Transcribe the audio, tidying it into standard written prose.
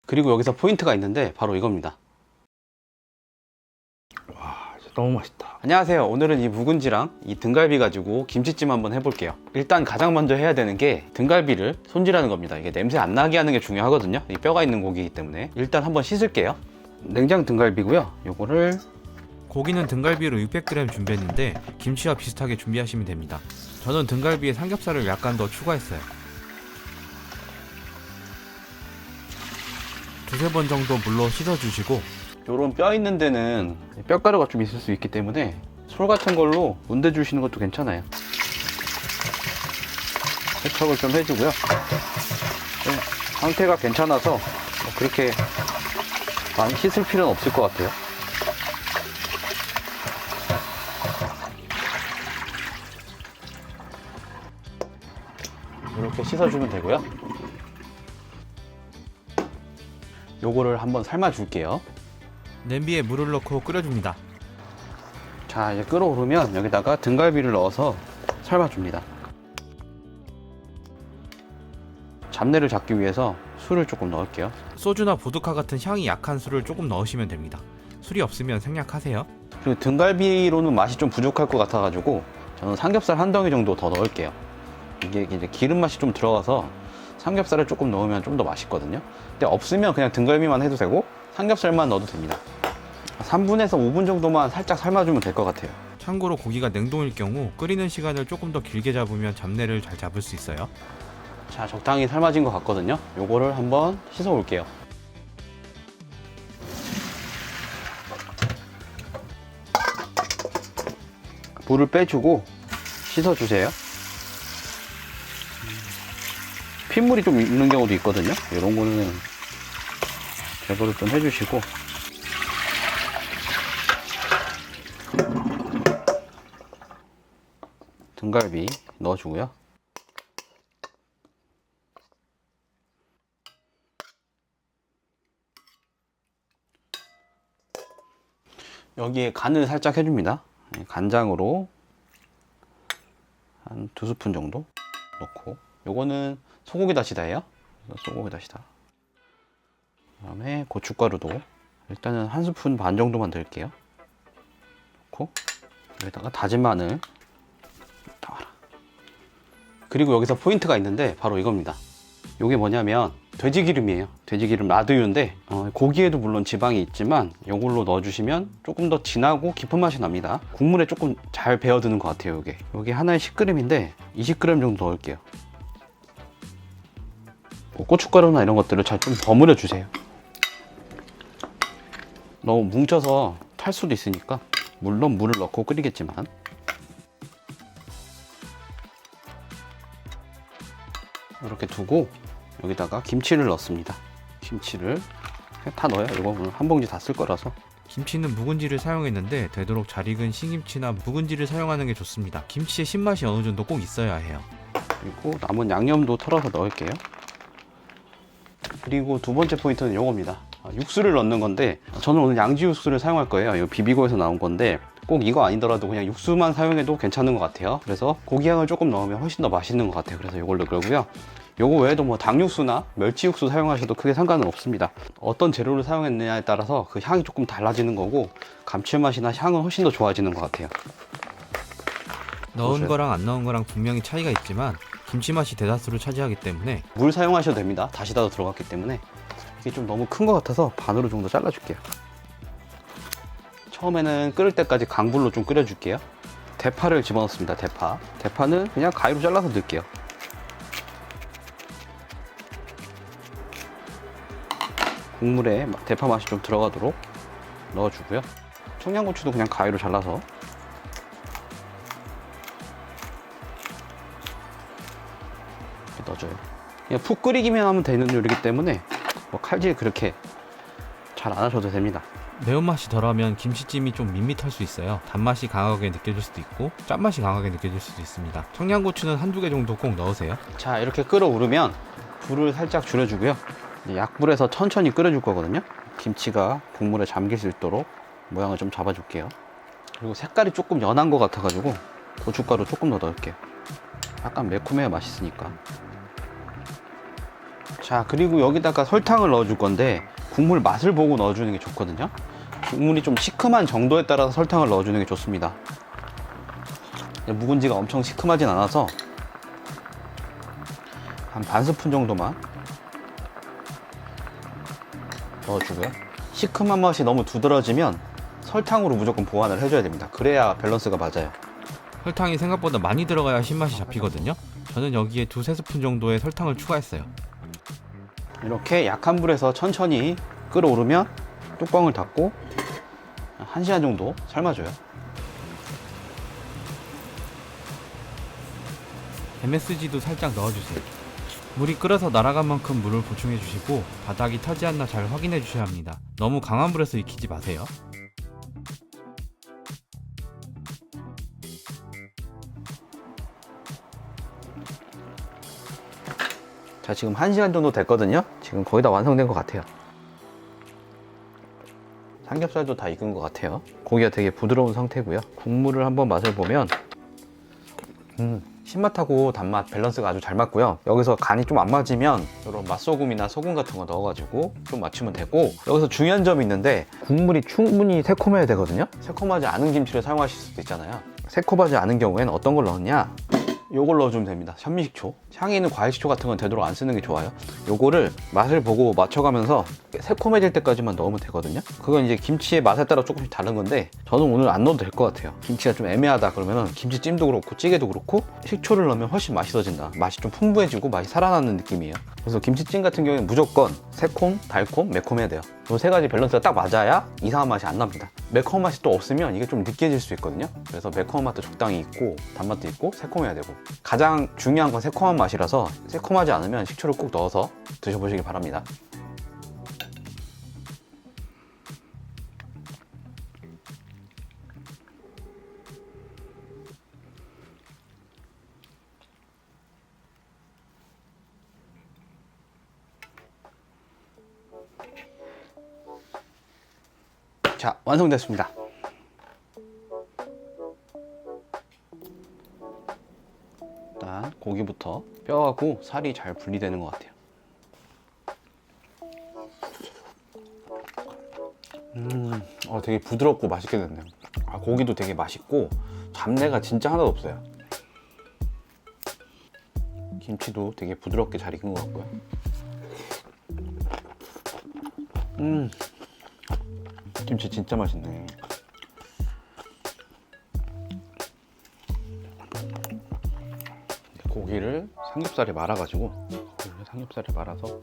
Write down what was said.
그리고 여기서 포인트가 있는데 바로 이겁니다. 와, 진짜 너무 맛있다. 안녕하세요. 오늘은 이 묵은지랑 이 등갈비 가지고 김치찜 한번 해볼게요. 일단 가장 먼저 해야 되는 게 등갈비를 손질하는 겁니다. 이게 냄새 안 나게 하는 게 중요하거든요. 이 뼈가 있는 고기이기 때문에 일단 한번 씻을게요. 냉장 등갈비고요. 요거를 고기는 등갈비로 600g 준비했는데 김치와 비슷하게 준비하시면 됩니다. 저는 등갈비에 삼겹살을 약간 더 추가했어요. 두세 번 정도 물로 씻어주시고 요런 뼈 있는 데는 뼈가루가 좀 있을 수 있기 때문에 솔 같은 걸로 문대 주시는 것도 괜찮아요. 세척을 좀 해주고요. 상태가 괜찮아서 그렇게 많이 씻을 필요는 없을 것 같아요. 이렇게 씻어주면 되고요. 요거를 한번 삶아 줄게요. 냄비에 물을 넣고 끓여줍니다. 자, 이제 끓어오르면 여기다가 등갈비를 넣어서 삶아줍니다. 잡내를 잡기 위해서 술을 조금 넣을게요. 소주나 보드카 같은 향이 약한 술을 조금 넣으시면 됩니다. 술이 없으면 생략하세요. 그리고 등갈비로는 맛이 좀 부족할 것 같아가지고 저는 삼겹살 한 덩이 정도 더 넣을게요. 이게 이제 기름 맛이 좀 들어가서 삼겹살을 조금 넣으면 좀 더 맛있거든요. 근데 없으면 그냥 등갈비만 해도 되고 삼겹살만 넣어도 됩니다. 3분에서 5분 정도만 살짝 삶아주면 될 것 같아요. 참고로 고기가 냉동일 경우 끓이는 시간을 조금 더 길게 잡으면 잡내를 잘 잡을 수 있어요. 자, 적당히 삶아진 것 같거든요. 요거를 한번 씻어 올게요. 물을 빼주고 씻어주세요. 핏물이 좀 있는 경우도 있거든요. 이런 거는 제거를 좀 해주시고 등갈비 넣어주고요. 여기에 간을 살짝 해줍니다. 간장으로 한 2스푼 정도 넣고, 요거는 소고기 다시다예요. 소고기 다시다. 그다음에 고춧가루도 일단은 1스푼 반 정도만 넣을게요. 넣고 여기다가 다진 마늘 넣어라. 그리고 여기서 포인트가 있는데 바로 이겁니다. 요게 뭐냐면 돼지기름이에요. 돼지기름 라드유인데 고기에도 물론 지방이 있지만 이걸로 넣어주시면 조금 더 진하고 깊은 맛이 납니다. 국물에 조금 잘 배어드는 것 같아요. 요게 하나에 10g인데 20g 정도 넣을게요. 고춧가루나 이런 것들을 잘 좀 버무려 주세요. 너무 뭉쳐서 탈 수도 있으니까 물론 물을 넣고 끓이겠지만 이렇게 두고 여기다가 김치를 넣습니다. 김치를 다 넣어요. 이거 오늘 한 봉지 다 쓸 거라서. 김치는 묵은지를 사용했는데 되도록 잘 익은 신김치나 묵은지를 사용하는 게 좋습니다. 김치의 신맛이 어느 정도 꼭 있어야 해요. 그리고 남은 양념도 털어서 넣을게요. 그리고 두 번째 포인트는 이겁니다. 육수를 넣는 건데 저는 오늘 양지 육수를 사용할 거예요. 이거 비비고에서 나온 건데 꼭 이거 아니더라도 그냥 육수만 사용해도 괜찮은 것 같아요. 그래서 고기향을 조금 넣으면 훨씬 더 맛있는 것 같아요. 그래서 이걸로 그러고요. 요거 외에도 뭐 닭육수나 멸치육수 사용하셔도 크게 상관은 없습니다. 어떤 재료를 사용했느냐에 따라서 그 향이 조금 달라지는 거고 감칠맛이나 향은 훨씬 더 좋아지는 것 같아요. 넣은 보세요. 거랑 안 넣은 거랑 분명히 차이가 있지만 김치 맛이 대다수를 차지하기 때문에 물 사용하셔도 됩니다. 다시다도 들어갔기 때문에. 이게 좀 너무 큰 것 같아서 반으로 정도 잘라줄게요. 처음에는 끓을 때까지 강불로 좀 끓여줄게요. 대파를 집어넣습니다. 대파는 그냥 가위로 잘라서 넣을게요. 국물에 대파 맛이 좀 들어가도록 넣어주고요. 청양고추도 그냥 가위로 잘라서 이렇게 넣어줘요. 그냥 푹 끓이기만 하면 되는 요리이기 때문에 뭐 칼질 그렇게 잘 안 하셔도 됩니다. 매운맛이 덜하면 김치찜이 좀 밋밋할 수 있어요. 단맛이 강하게 느껴질 수도 있고 짠맛이 강하게 느껴질 수도 있습니다. 청양고추는 한두 개 정도 꼭 넣으세요. 자, 이렇게 끓어오르면 불을 살짝 줄여주고요. 이제 약불에서 천천히 끓여줄 거거든요. 김치가 국물에 잠길 수 있도록 모양을 좀 잡아줄게요. 그리고 색깔이 조금 연한 것 같아가지고 고춧가루 조금 더 넣을게요. 약간 매콤해야 맛있으니까. 자, 그리고 여기다가 설탕을 넣어줄 건데 국물 맛을 보고 넣어주는 게 좋거든요. 국물이 좀 시큼한 정도에 따라서 설탕을 넣어주는 게 좋습니다. 묵은지가 엄청 시큼하진 않아서 한 반 스푼 정도만 넣어주고요. 시큼한 맛이 너무 두드러지면 설탕으로 무조건 보완을 해줘야 됩니다. 그래야 밸런스가 맞아요. 설탕이 생각보다 많이 들어가야 신맛이 잡히거든요. 저는 여기에 2-3스푼 정도의 설탕을 추가했어요. 이렇게 약한 불에서 천천히 끓어오르면 뚜껑을 닫고 1시간 정도 삶아줘요. MSG도 살짝 넣어주세요. 물이 끓어서 날아간 만큼 물을 보충해 주시고 바닥이 타지 않나 잘 확인해 주셔야 합니다. 너무 강한 불에서 익히지 마세요. 자, 지금 1시간 정도 됐거든요. 지금 거의 다 완성된 것 같아요. 삼겹살도 다 익은 것 같아요. 고기가 되게 부드러운 상태고요. 국물을 한번 맛을 보면 신맛하고 단맛 밸런스가 아주 잘 맞고요. 여기서 간이 좀 안 맞으면 이런 맛소금이나 소금 같은 거 넣어가지고 좀 맞추면 되고, 여기서 중요한 점이 있는데 국물이 충분히 새콤해야 되거든요. 새콤하지 않은 김치를 사용하실 수도 있잖아요. 새콤하지 않은 경우에는 어떤 걸 넣었냐, 요걸 넣어주면 됩니다. 현미식초. 향이 있는 과일식초 같은 건 되도록 안 쓰는 게 좋아요. 요거를 맛을 보고 맞춰가면서 새콤해질 때까지만 넣으면 되거든요. 그건 이제 김치의 맛에 따라 조금씩 다른 건데 저는 오늘 안 넣어도 될 것 같아요. 김치가 좀 애매하다 그러면은 김치찜도 그렇고 찌개도 그렇고 식초를 넣으면 훨씬 맛있어진다. 맛이 좀 풍부해지고 맛이 살아나는 느낌이에요. 그래서 김치찜 같은 경우에는 무조건 새콤, 달콤, 매콤해야 돼요. 이 세 가지 밸런스가 딱 맞아야 이상한 맛이 안 납니다. 매콤한 맛이 또 없으면 이게 좀 느끼해질 수 있거든요. 그래서 매콤한 맛도 적당히 있고 단맛도 있고 새콤해야 되고, 가장 중요한 건 새콤한 맛이라서 새콤하지 않으면 식초를 꼭 넣어서 드셔보시기 바랍니다. 자, 완성됐습니다. 일단 고기부터 뼈하고 살이 잘 분리되는 것 같아요. 되게 부드럽고 맛있게 됐네요. 고기도 되게 맛있고 잡내가 진짜 하나도 없어요. 김치도 되게 부드럽게 잘 익은 것 같고요. 김치 진짜 맛있네. 고기를 삼겹살에 말아가지고, 삼겹살에 말아서